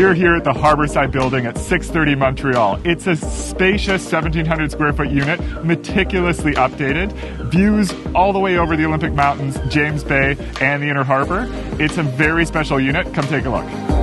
We're here at the Harbourside building at 630 Montreal. It's a spacious 1,700 square foot unit, meticulously updated. Views all the way over the Olympic Mountains, James Bay, and the Inner Harbour. It's a very special unit. Come take a look.